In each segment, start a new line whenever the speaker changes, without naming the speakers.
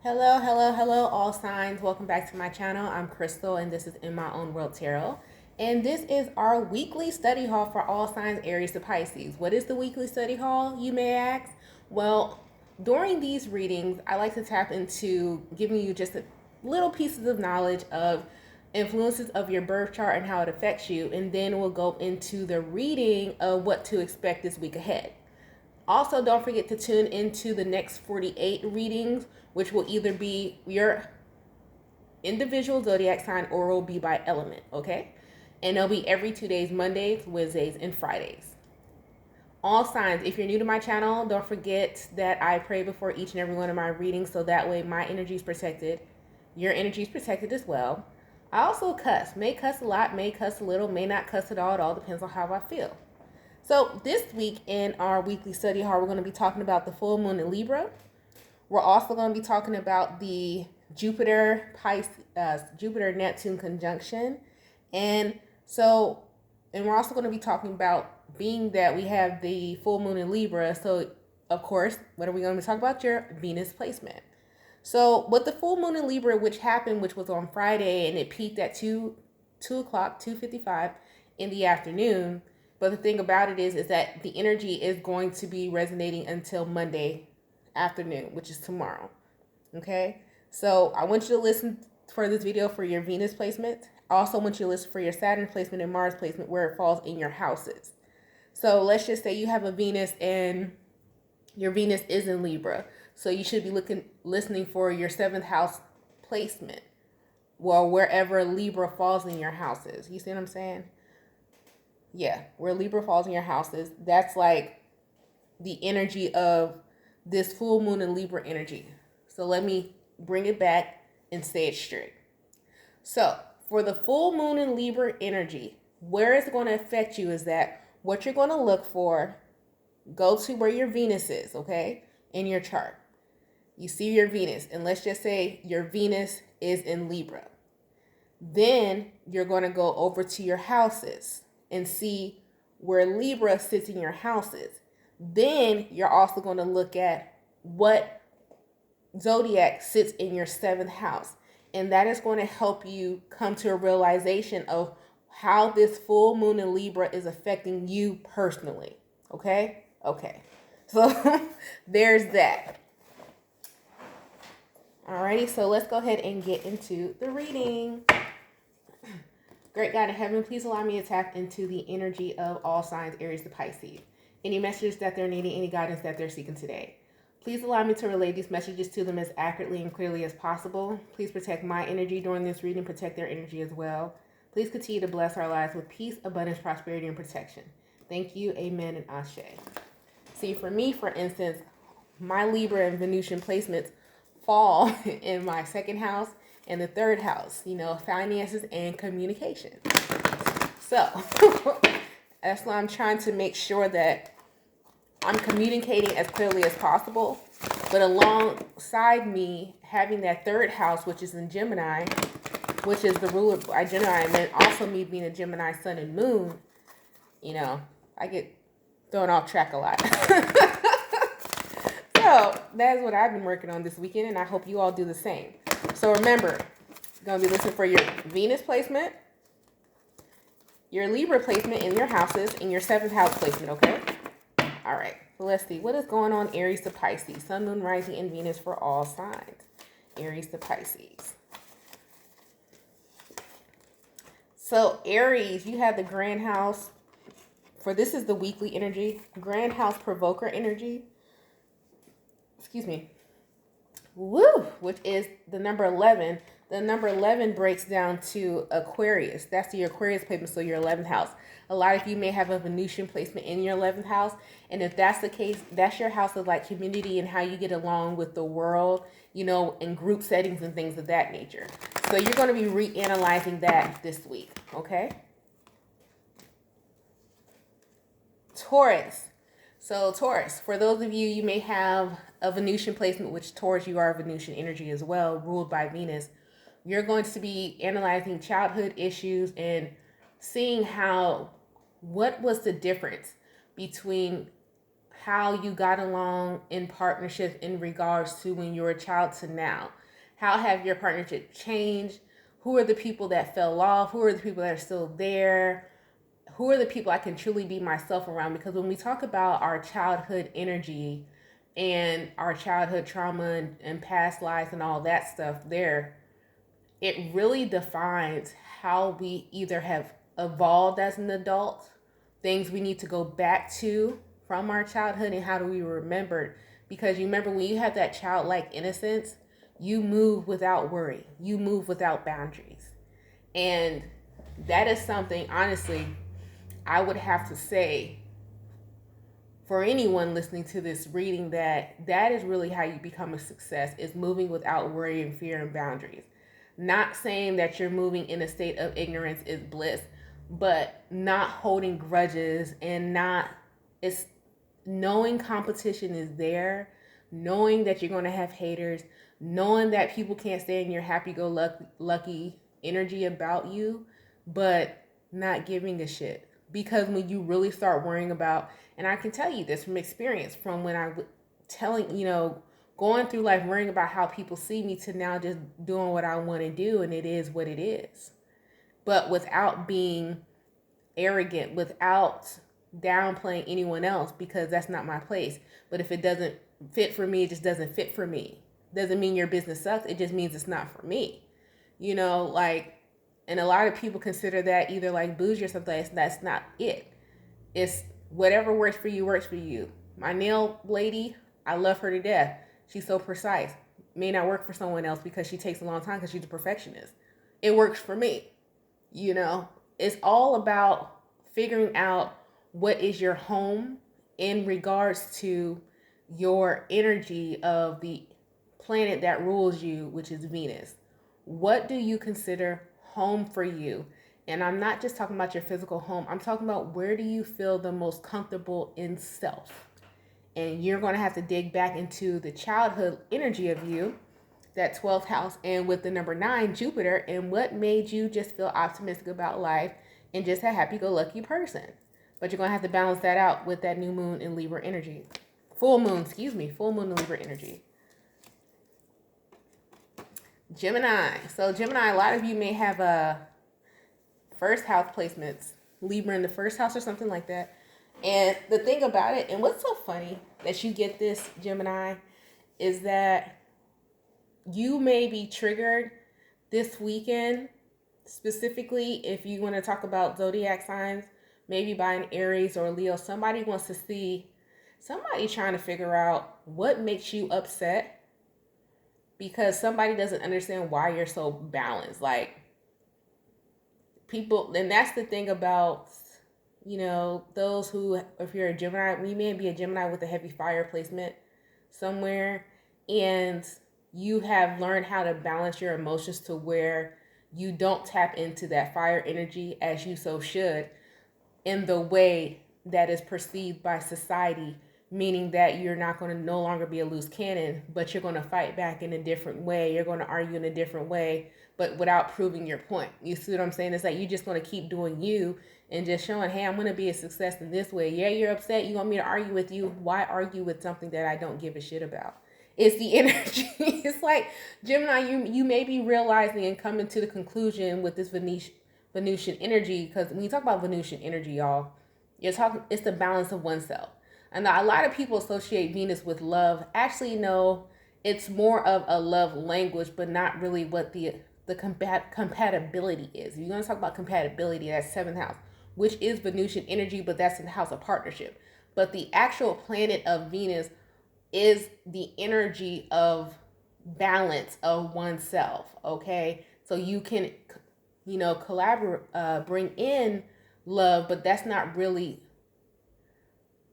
Hello, all signs. Welcome back to my channel. I'm Crystal, and this is In My Own World Tarot. And this is our weekly study hall for all signs Aries to Pisces. What is the weekly study hall, you may ask? Well, during these readings, I like to tap into giving you just little pieces of knowledge of influences of your birth chart and how it affects you. And then we'll go into the reading of what to expect this week ahead. Also, don't forget to tune into the next 48 readings, which will either be your individual zodiac sign or will be by element, okay? And they'll be every 2 days, Mondays, Wednesdays, and Fridays. All signs, if you're new to my channel, don't forget that I pray before each and every one of my readings, so that way my energy is protected. Your energy is protected as well. I also cuss. May cuss a lot, may cuss a little, may not cuss at all. It all depends on how I feel. So this week in our weekly study hall, we're going to be talking about the full moon in Libra. We're also going to be talking about the Jupiter Neptune conjunction. And we're also going to be talking about, being that we have the full moon in Libra. So of course, what are we going to be talking about? Your Venus placement. So with the full moon in Libra, which was on Friday, and it peaked at 2:55 in the afternoon. But the thing about it is that the energy is going to be resonating until Monday afternoon, which is tomorrow. Okay? So I want you to listen for this video for your Venus placement. I also want you to listen for your Saturn placement and Mars placement, where it falls in your houses. So let's just say you have a Venus and your Venus is in Libra. So you should be listening for your 7th house placement. Well, wherever Libra falls in your houses. You see what I'm saying? Yeah, where Libra falls in your houses, that's like the energy of this full moon in Libra energy. So let me bring it back and say it straight. So for the full moon in Libra energy, where it's going to affect you is that what you're going to look for, go to where your Venus is, okay, in your chart. You see your Venus, and let's just say your Venus is in Libra. Then you're going to go over to your houses and see where Libra sits in your houses. Then you're also going to look at what zodiac sits in your 7th house. And that is going to help you come to a realization of how this full moon in Libra is affecting you personally. Okay? Okay. So there's that. Alrighty, so let's go ahead and get into the reading. Great God in heaven, please allow me to tap into the energy of all signs Aries to Pisces. Any messages that they're needing, any guidance that they're seeking today. Please allow me to relay these messages to them as accurately and clearly as possible. Please protect my energy during this reading, protect their energy as well. Please continue to bless our lives with peace, abundance, prosperity, and protection. Thank you, amen, and ashe. See, for me, for instance, my Libra and Venusian placements fall in my 2nd house and the 3rd house, finances and communication. So that's why I'm trying to make sure that I'm communicating as clearly as possible. But alongside me having that 3rd house, which is in Gemini, which is the ruler by Gemini, and then also me being a Gemini sun and moon, I get thrown off track a lot. So that's what I've been working on this weekend, and I hope you all do the same. So remember, you're going to be listening for your Venus placement, your Libra placement in your houses, and your 7th house placement, okay? All right, so let's see. What is going on Aries to Pisces? Sun, Moon, Rising, and Venus for all signs. Aries to Pisces. So Aries, you have the Grand House. This is the weekly energy. Grand House Provoker energy. Excuse me. Woo! Which is the number 11. The number 11 breaks down to Aquarius. That's your Aquarius placement, so your 11th house. A lot of you may have a Venusian placement in your 11th house. And if that's the case, that's your house of like community and how you get along with the world, in group settings and things of that nature. So you're going to be reanalyzing that this week, okay? Taurus. So Taurus, for those of you, you may have a Venusian placement, which Taurus, you are Venusian energy as well, ruled by Venus. You're going to be analyzing childhood issues and seeing what was the difference between how you got along in partnership in regards to when you were a child to now. How have your partnership changed? Who are the people that fell off? Who are the people that are still there? Who are the people I can truly be myself around? Because when we talk about our childhood energy and our childhood trauma and past lives and all that stuff there, it really defines how we either have evolved as an adult, things we need to go back to from our childhood, and how do we remember it. Because you remember when you have that childlike innocence, you move without worry, you move without boundaries. And that is something, honestly, I would have to say for anyone listening to this reading, that is really how you become a success, is moving without worry and fear and boundaries. Not saying that you're moving in a state of ignorance is bliss, but not holding grudges, and it's knowing competition is there, knowing that you're going to have haters, knowing that people can't stay in your happy-go-lucky energy about you, but not giving a shit. Because when you really start worrying about, and I can tell you this from experience, from when I going through life worrying about how people see me, to now just doing what I want to do, and it is what it is. But without being arrogant, without downplaying anyone else, because that's not my place. But if it doesn't fit for me, it just doesn't fit for me. Doesn't mean your business sucks. It just means it's not for me. And a lot of people consider that either like bougie or something. That's not it. It's whatever works for you, works for you. My nail lady, I love her to death. She's so precise. May not work for someone else because she takes a long time because she's a perfectionist. It works for me. It's all about figuring out what is your home in regards to your energy of the planet that rules you, which is Venus. What do you consider home for you? And I'm not just talking about your physical home. I'm talking about where do you feel the most comfortable in self? And you're going to have to dig back into the childhood energy of you, that 12th house, and with the number 9, Jupiter, and what made you just feel optimistic about life and just a happy-go-lucky person. But you're going to have to balance that out with that new moon in Libra energy. Full moon in Libra energy. Gemini. So Gemini, a lot of you may have first house placements, Libra in the first house or something like that. And the thing about it, and what's so funny that you get this, Gemini, is that you may be triggered this weekend, specifically if you want to talk about zodiac signs, maybe by an Aries or Leo. Somebody wants to see, somebody trying to figure out what makes you upset, because somebody doesn't understand why you're so balanced. Like, people, and that's the thing about, those who, if you're a Gemini, you may be a Gemini with a heavy fire placement somewhere, and you have learned how to balance your emotions to where you don't tap into that fire energy as you so should in the way that is perceived by society, meaning that you're not going to no longer be a loose cannon, but you're going to fight back in a different way. You're going to argue in a different way, but without proving your point. You see what I'm saying? It's like you just want to keep doing you and just showing, hey, I'm going to be a success in this way. Yeah, you're upset. You want me to argue with you. Why argue with something that I don't give a shit about? It's the energy. It's like, Gemini, you may be realizing and coming to the conclusion with this Venusian energy, because when you talk about Venusian energy, y'all, it's the balance of oneself. And a lot of people associate Venus with love. Actually, no, it's more of a love language, but not really what the compatibility is. If you're going to talk about compatibility, that's 7th house, which is Venusian energy, but that's in the house of partnership. But the actual planet of Venus is the energy of balance of oneself, okay? So you can, collaborate, bring in love, but that's not really,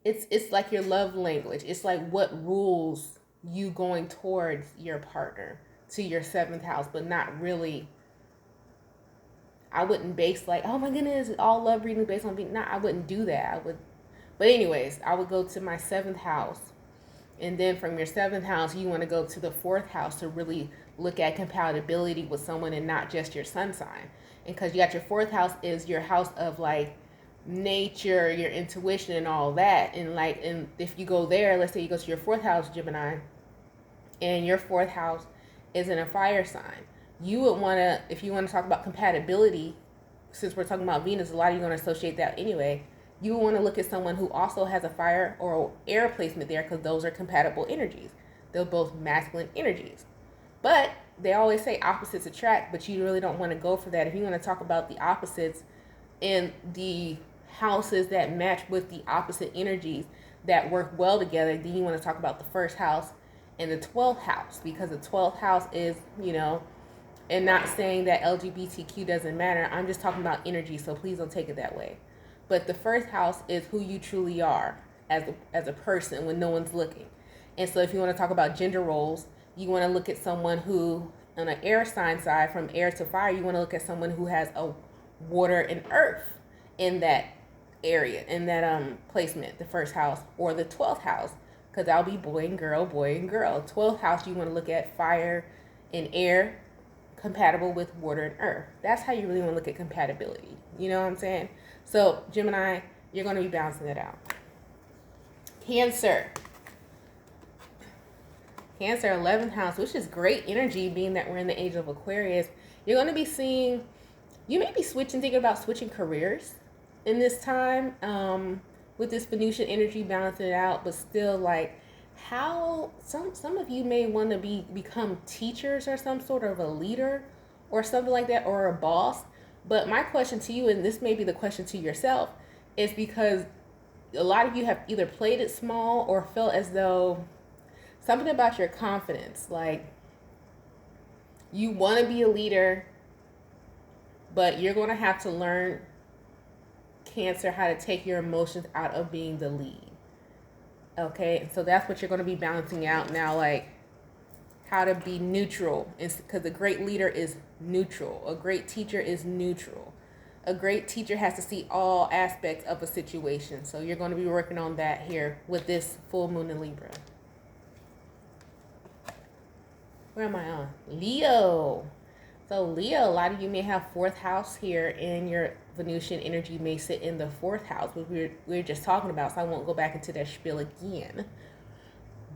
it's like your love language. It's like what rules you going towards your partner, to your 7th house, but not really. I wouldn't base like, oh my goodness, all love reading based on being, I wouldn't do that. But anyways, I would go to my 7th house. And then from your 7th house, you want to go to the 4th house to really look at compatibility with someone and not just your sun sign. And because you got your 4th house is your house of like nature, your intuition, and all that. And if you go there, let's say you go to your fourth house, Gemini, and your fourth house is in a fire sign, you would want to, if you want to talk about compatibility, since we're talking about Venus, a lot of you are going to associate that anyway. You would want to look at someone who also has a fire or air placement there, because those are compatible energies. They're both masculine energies. But they always say opposites attract, but you really don't want to go for that. If you want to talk about the opposites and the houses that match with the opposite energies that work well together, then you want to talk about the first house and the 12th house, because the 12th house is, and not saying that LGBTQ doesn't matter. I'm just talking about energy, so please don't take it that way. But the first house is who you truly are as a person when no one's looking. And so if you want to talk about gender roles, you want to look at someone who, on an air sign side, from air to fire, you want to look at someone who has a water and earth in that area, in that placement, the first house or the 12th house, because that'll be boy and girl, boy and girl. 12th house, you want to look at fire and air compatible with water and earth. That's how you really want to look at compatibility. You know what I'm saying? So Gemini, you're going to be balancing it out. Cancer, 11th house, which is great energy, being that we're in the age of Aquarius. You're going to be seeing, you may be thinking about switching careers in this time, with this Venusian energy balancing it out, but still, like, how some of you may want to become teachers or some sort of a leader or something like that, or a boss. But my question to you, and this may be the question to yourself, is because a lot of you have either played it small or felt as though something about your confidence, like you want to be a leader, but you're going to have to learn, Cancer, how to take your emotions out of being the lead. Okay, and so that's what you're going to be balancing out now, like how to be neutral, because a great leader is neutral. A great teacher is neutral. A great teacher has to see all aspects of a situation. So you're going to be working on that here with this full moon in Libra. Where am I on? Leo. So Leo, a lot of you may have fourth house here, and your Venusian energy may sit in the fourth house, which we were just talking about, so I won't go back into that spiel again.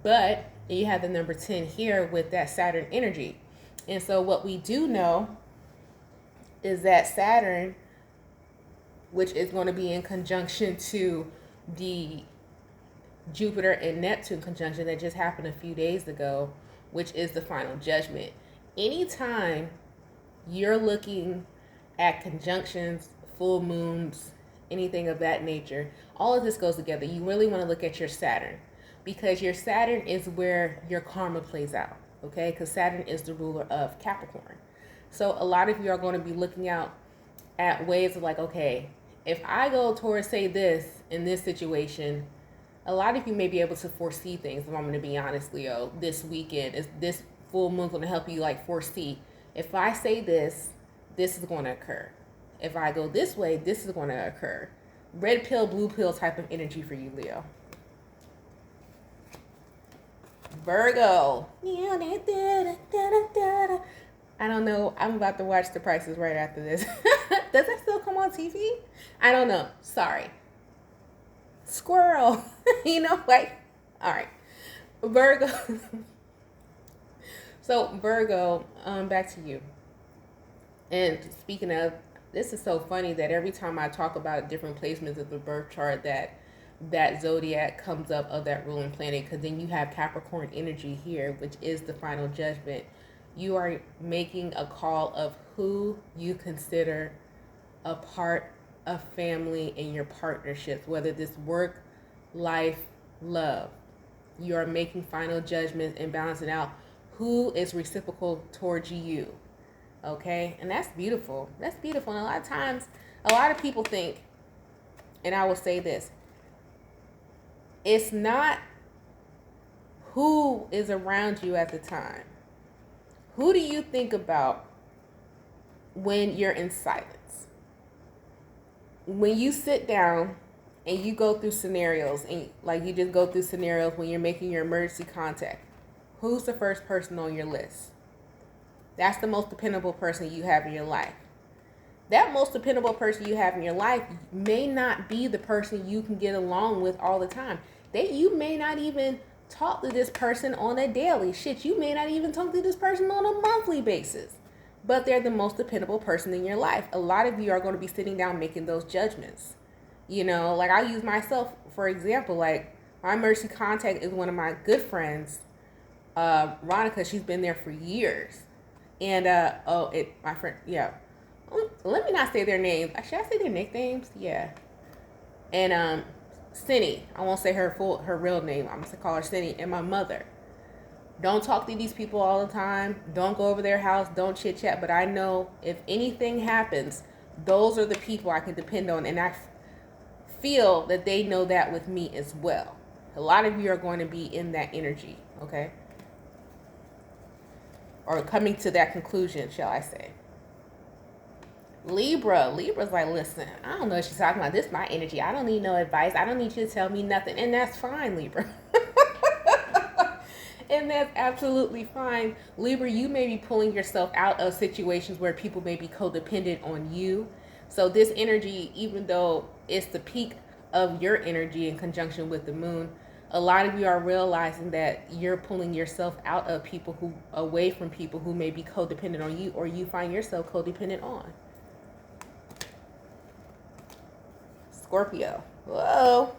But you have the number 10 here with that Saturn energy. And so what we do know is that Saturn, which is going to be in conjunction to the Jupiter and Neptune conjunction that just happened a few days ago, which is the final judgment. Anytime you're looking at conjunctions, full moons, anything of that nature, all of this goes together. You really want to look at your Saturn, because your Saturn is where your karma plays out, okay? Because Saturn is the ruler of Capricorn. So a lot of you are going to be looking out at ways of like, okay, if I go towards, say, this in this situation, a lot of you may be able to foresee things. If I'm going to be honest, Leo, this weekend, is this full moon going to help you like foresee? If I say this, this is going to occur. If I go this way, this is going to occur. Red pill, blue pill type of energy for you, Leo. Virgo. I don't know. I'm about to watch The Price is Right after this. Does that still come on TV? I don't know. Sorry. Squirrel. Like, all right. Virgo. So Virgo, back to you. And speaking of, this is so funny that every time I talk about different placements of the birth chart, that zodiac comes up of that ruling planet, because then you have Capricorn energy here, which is the final judgment. You are making a call of who you consider a part of family in your partnerships, whether this work, life, love. You are making final judgments and balancing out who is reciprocal towards you. Okay? And that's beautiful. That's beautiful. And a lot of times, a lot of people think, and I will say this, it's not who is around you at the time. Who do you think about when you're in silence? When you sit down and you go through scenarios, and like you just go through scenarios when you're making your emergency contact, who's the first person on your list? That's the most dependable person you have in your life. that most dependable person you have in your life may not be the person you can get along with all the time. You may not even talk to this person on a daily. Shit, you may not even talk to this person on a monthly basis. But they're the most dependable person in your life. A lot of you are going to be sitting down making those judgments. You know, like I use myself for example. Like my emergency contact is one of my good friends, Ronica. She's been there for years. And my friend, yeah. Let me not say their names. Should I say their nicknames? Yeah. And Cindy. I won't say her real name. I'm gonna call her Cindy. And my mother. Don't talk to these people all the time. Don't go over their house. Don't chit chat. But I know if anything happens, those are the people I can depend on, and I feel that they know that with me as well. A lot of you are going to be in that energy, okay? Or coming to that conclusion, shall I say. Libra's like, listen, I don't know what she's talking about. This is my energy. I don't need no advice. I don't need you to tell me nothing. And that's fine, Libra. And that's absolutely fine. Libra, you may be pulling yourself out of situations where people may be codependent on you. So this energy, even though it's the peak of your energy in conjunction with the moon, a lot of you are realizing that you're pulling yourself out of away from people who may be codependent on you, or you find yourself codependent on. Scorpio. Whoa.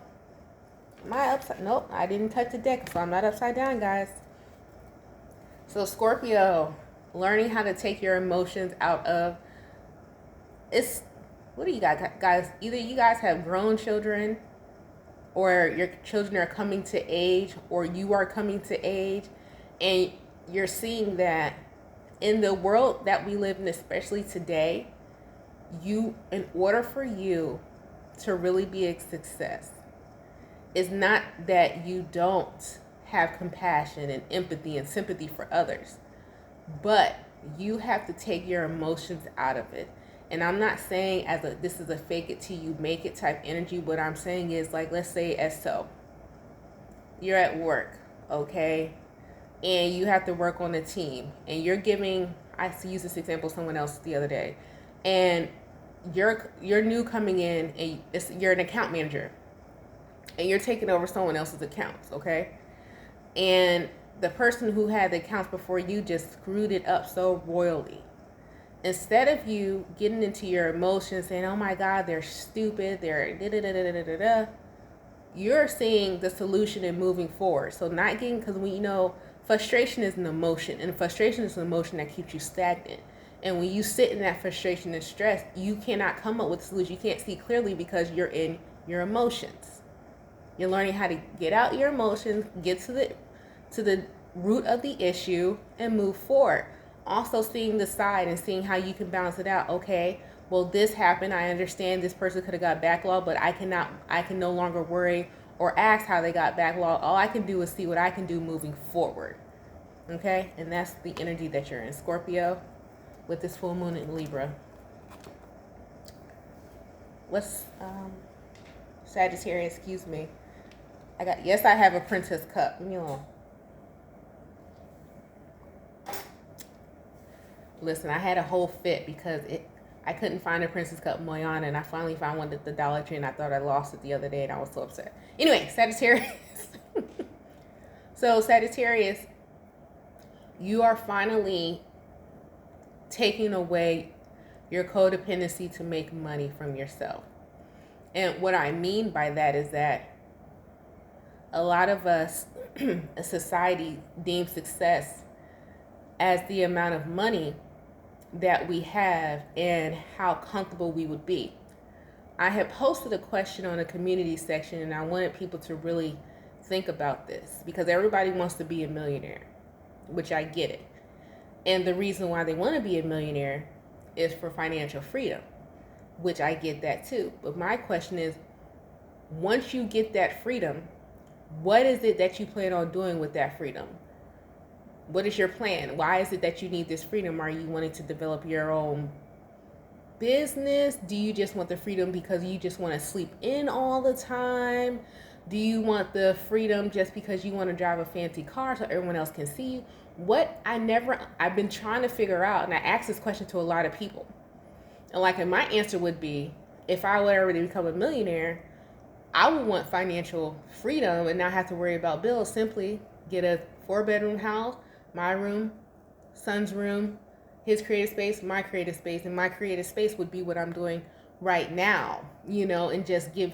Am I upside? Nope, I didn't touch the deck, so I'm not upside down, guys. So Scorpio, learning how to take your emotions out of what do you guys? Either you guys have grown children, or your children are coming to age, or you are coming to age, and you're seeing that in the world that we live in, especially today, in order for you to really be a success, it's not that you don't have compassion and empathy and sympathy for others, but you have to take your emotions out of it. And I'm not saying this is a fake it till you make it type energy. What I'm saying is, like, let's say you're at work, okay, and you have to work on a team, and I used this example with someone else the other day, and you're new coming in, and you're an account manager, and you're taking over someone else's accounts, okay? And the person who had the accounts before you just screwed it up so royally. Instead of you getting into your emotions saying, oh my God, they're stupid, they're da-da-da-da-da-da-da, you're seeing the solution and moving forward. So not getting, because frustration is an emotion, and frustration is an emotion that keeps you stagnant. And when you sit in that frustration and stress, you cannot come up with a solution. You can't see clearly because you're in your emotions. You're learning how to get out your emotions, get to the root of the issue, and move forward. Also seeing the side and seeing how you can balance it out. Okay, well, this happened. I understand this person could have got backlog, but I can no longer worry or ask how they got backlog. All I can do is see what I can do moving forward. Okay, and that's the energy that you're in, Scorpio, with this full moon in Libra. What's Sagittarius? Excuse me. I have a Princess Cup. Leave me alone. Listen, I had a whole fit because I couldn't find a Princess Cup Moyana, and I finally found one at the Dollar Tree, and I thought I lost it the other day, and I was so upset. Anyway, Sagittarius. So Sagittarius, you are finally taking away your codependency to make money from yourself. And what I mean by that is that a lot of us, a society, deem success as the amount of money that we have and how comfortable we would be. I had posted a question on the community section, and I wanted people to really think about this, because everybody wants to be a millionaire, which I get it. And the reason why they want to be a millionaire is for financial freedom, which I get that too. But my question is, once you get that freedom, what is it that you plan on doing with that freedom? What is your plan? Why is it that you need this freedom? Are you wanting to develop your own business? Do you just want the freedom because you just want to sleep in all the time? Do you want the freedom just because you want to drive a fancy car so everyone else can see you? I've been trying to figure out, and I asked this question to a lot of people. And like, and my answer would be, if I were ever to become a millionaire, I would want financial freedom and not have to worry about bills. Simply get a 4-bedroom house, my room, son's room, his creative space, my creative space, and my creative space would be what I'm doing right now, you know, and just give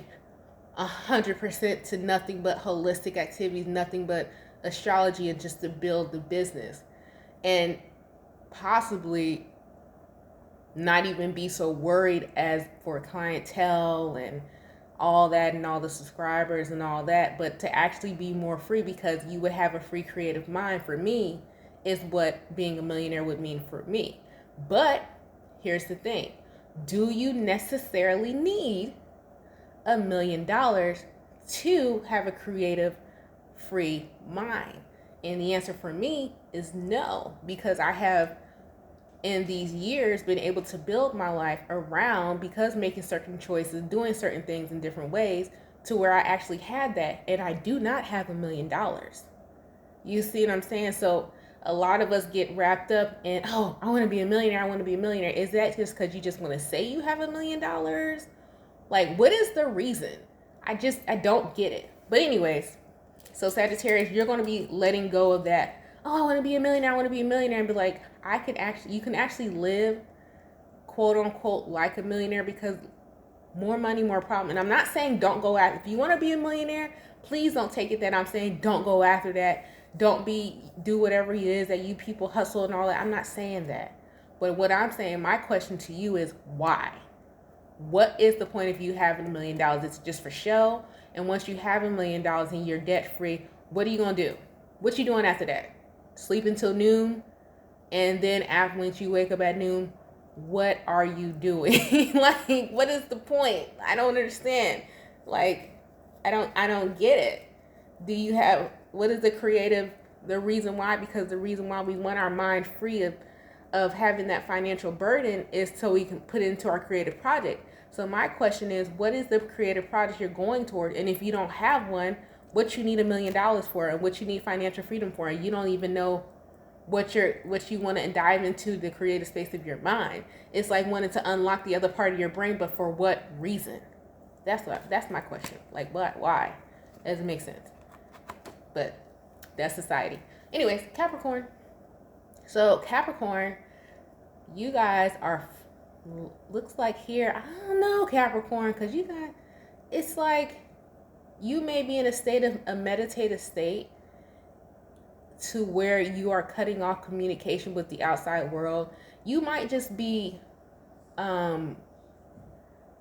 100% to nothing but holistic activities, nothing but astrology, and just to build the business, and possibly not even be so worried as for clientele and all that and all the subscribers and all that, but to actually be more free, because you would have a free creative mind. For me, is what being a millionaire would mean for me. But here's the thing. Do you necessarily need $1 million to have a creative, free mind? And the answer for me is no, because I have in these years been able to build my life around, because making certain choices, doing certain things in different ways, to where I actually had that. And I do not have $1 million. You see what I'm saying? So a lot of us get wrapped up in, oh, I want to be a millionaire. I want to be a millionaire. Is that just because you just want to say you have $1 million? Like, what is the reason? I don't get it. But anyways, so Sagittarius, you're going to be letting go of that. Oh, I want to be a millionaire. I want to be a millionaire. And be like, you can actually live, quote unquote, like a millionaire, because more money, more problem. And I'm not saying don't go after, if you want to be a millionaire, please don't take it that I'm saying don't go after that. Do whatever it is that you people hustle and all that. I'm not saying that. But what I'm saying, my question to you is why? What is the point of you having $1 million? It's just for show. And once you have $1 million and you're debt free, what are you going to do? What you doing after that? Sleep until noon? And then after, once you wake up at noon, what are you doing? Like, what is the point? I don't understand. Like, I don't get it. What is the reason why? Because the reason why we want our mind free of having that financial burden is so we can put it into our creative project. So my question is, what is the creative project you're going toward? And if you don't have one, what you need $1 million for, and what you need financial freedom for, and you don't even know what you want to dive into the creative space of your mind. It's like wanting to unlock the other part of your brain, but for what reason? That's my question. Like, what? Why? It doesn't make sense. But that's society. Anyways, Capricorn. So Capricorn, you guys are, looks like here, I don't know, Capricorn, because it's like you may be in a meditative state, to where you are cutting off communication with the outside world. You might just be, a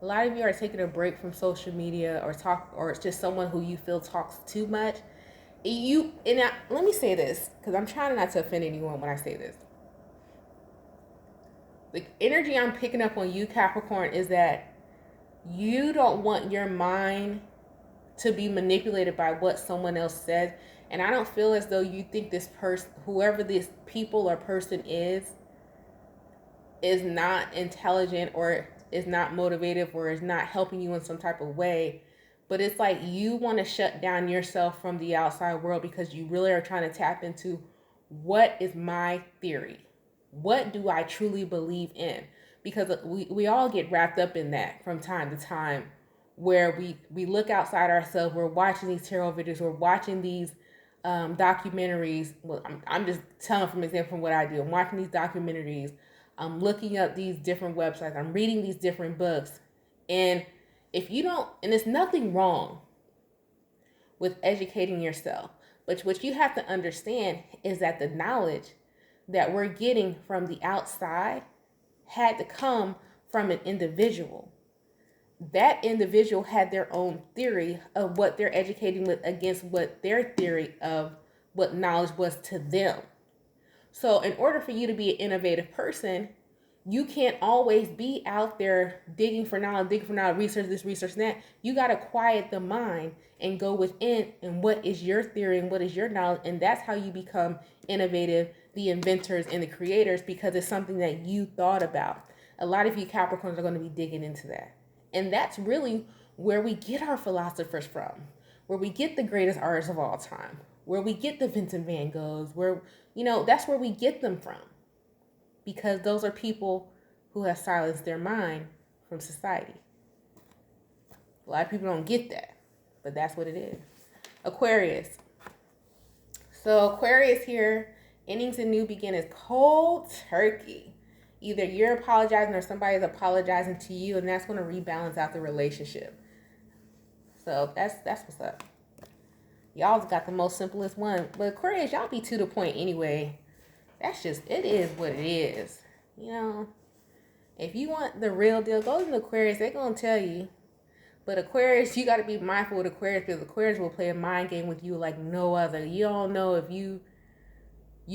lot of you are taking a break from social media, or it's just someone who you feel talks too much. Let me say this, because I'm trying not to offend anyone when I say this. The energy I'm picking up on you, Capricorn, is that you don't want your mind to be manipulated by what someone else says. And I don't feel as though you think this person, whoever this people or person is not intelligent, or is not motivated, or is not helping you in some type of way. But it's like you want to shut down yourself from the outside world, because you really are trying to tap into, what is my theory? What do I truly believe in? Because we all get wrapped up in that from time to time, where we look outside ourselves. We're watching these tarot videos. We're watching these documentaries. Well, I'm just telling from example from what I do. I'm watching these documentaries. I'm looking up these different websites. I'm reading these different books. And if you don't, and there's nothing wrong with educating yourself, but what you have to understand is that the knowledge that we're getting from the outside had to come from an individual. That individual had their own theory of what they're educating with against what their theory of what knowledge was to them. So in order for you to be an innovative person, you can't always be out there digging for knowledge, research this, research that. You got to quiet the mind and go within, and what is your theory and what is your knowledge. And that's how you become innovative, the inventors and the creators, because it's something that you thought about. A lot of you Capricorns are going to be digging into that. And that's really where we get our philosophers from, where we get the greatest artists of all time, where we get the Vincent Van Goghs, where, that's where we get them from. Because those are people who has silenced their mind from society. A lot of people don't get that, but that's what it is. Aquarius. So Aquarius here, endings and new beginnings, cold turkey. Either you're apologizing or somebody's apologizing to you, and that's going to rebalance out the relationship. So that's what's up. Y'all got the most simplest one. But Aquarius, y'all be to the point anyway. That's just, it is what it is. You know, if you want the real deal, go to Aquarius. They're going to tell you. But Aquarius, you got to be mindful with Aquarius, because Aquarius will play a mind game with you like no other. You don't know if you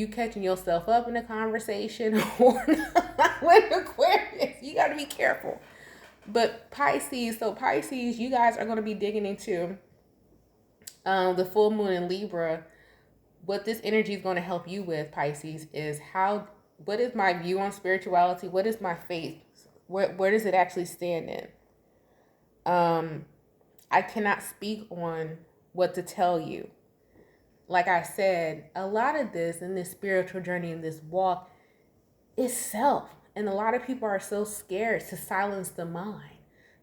catching yourself up in a conversation or not with Aquarius. You got to be careful. But Pisces, so Pisces, you guys are going to be digging into the full moon in Libra. What this energy is going to help you with, Pisces, is what is my view on spirituality? What is my faith? Where does it actually stand in? I cannot speak on what to tell you. Like I said, a lot of this in this spiritual journey, in this walk, is self. And a lot of people are so scared to silence the mind,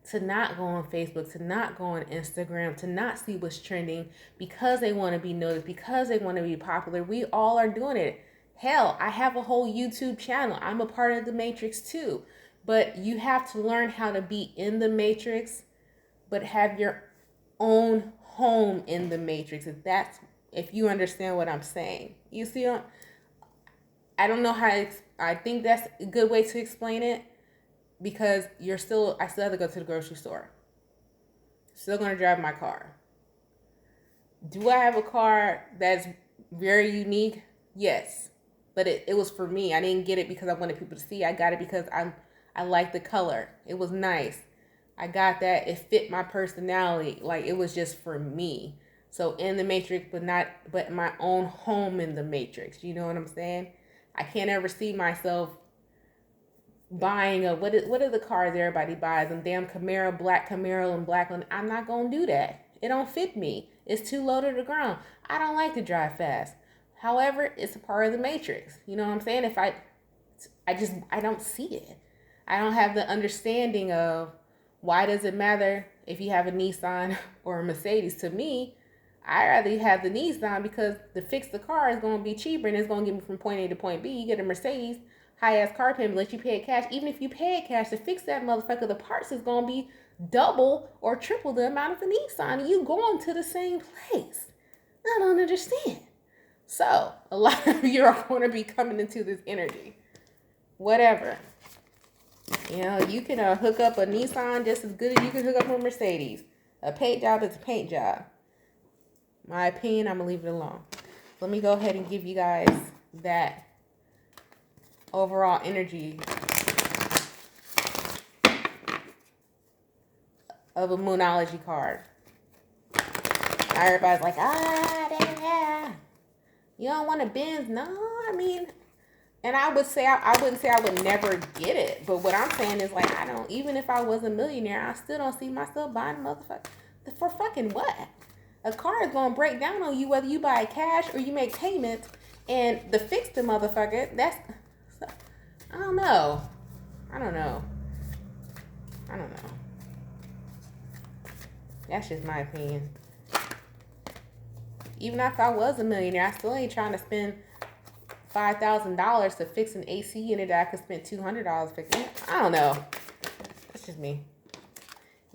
to not go on Facebook, to not go on Instagram, to not see what's trending, because they want to be noticed, because they want to be popular. We all are doing it. Hell, I have a whole YouTube channel. I'm a part of the Matrix too. But you have to learn how to be in the Matrix, but have your own home in the Matrix. If you understand what I'm saying. You see, I don't know how I think that's a good way to explain it, because I still have to go to the grocery store. Still going to drive my car. Do I have a car that's very unique? Yes. But it was for me. I didn't get it because I wanted people to see. I got it because I like the color. It was nice. I got that. It fit my personality. Like, it was just for me. So in the Matrix, but my own home in the Matrix. You know what I'm saying? I can't ever see myself buying what are the cars everybody buys? Them damn Camaro, black Camaro and black one. I'm not going to do that. It don't fit me. It's too low to the ground. I don't like to drive fast. However, it's a part of the Matrix. You know what I'm saying? I don't see it. I don't have the understanding of why does it matter if you have a Nissan or a Mercedes. To me, I'd rather have the Nissan, because to fix the car is going to be cheaper and it's going to get me from point A to point B. You get a Mercedes, high-ass car payment, let you pay it cash. Even if you pay it cash, to fix that motherfucker, the parts is going to be double or triple the amount of the Nissan. And you going to the same place. I don't understand. So, a lot of you are going to be coming into this energy. Whatever. You know, you can hook up a Nissan just as good as you can hook up a Mercedes. A paint job is a paint job. My opinion, I'm going to leave it alone. Let me go ahead and give you guys that overall energy of a Moonology card. Now everybody's like, yeah. You don't want a Benz? No, I mean, and I would say, I wouldn't say I would never get it. But what I'm saying is, like, even if I was a millionaire, I still don't see myself buying a motherfucker. For fucking what? A car is going to break down on you whether you buy cash or you make payments. And to fix the motherfucker, I don't know. That's just my opinion. Even if I was a millionaire, I still ain't trying to spend $5,000 to fix an AC unit that I could spend $200 fixing. I don't know. That's just me.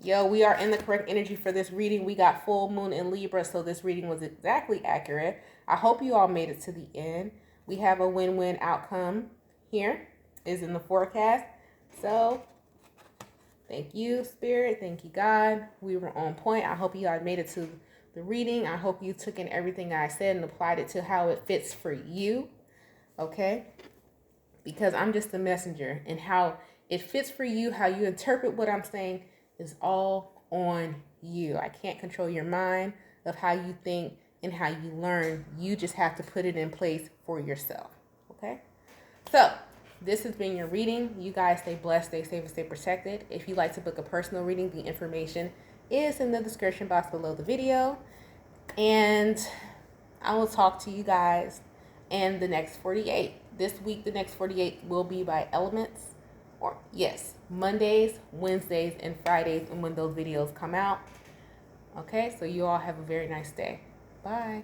Yo, we are in the correct energy for this reading. We got full moon in Libra, so this reading was exactly accurate. I hope you all made it to the end. We have a win-win outcome here, is in the forecast. So, thank you, Spirit. Thank you, God. We were on point. I hope you guys made it to the reading. I hope you took in everything I said and applied it to how it fits for you. Okay? Because I'm just a messenger, and how it fits for you, how you interpret what I'm saying, is all on you. I can't control your mind of how you think and how you learn. You just have to put it in place for yourself. Okay? So, this has been your reading. You guys stay blessed, stay safe, and stay protected. If you'd like to book a personal reading, the information is in the description box below the video. And I will talk to you guys in the next 48. This week, the next 48 will be by elements Or yes, Mondays, Wednesdays, and Fridays, and when those videos come out. Okay, so you all have a very nice day. Bye.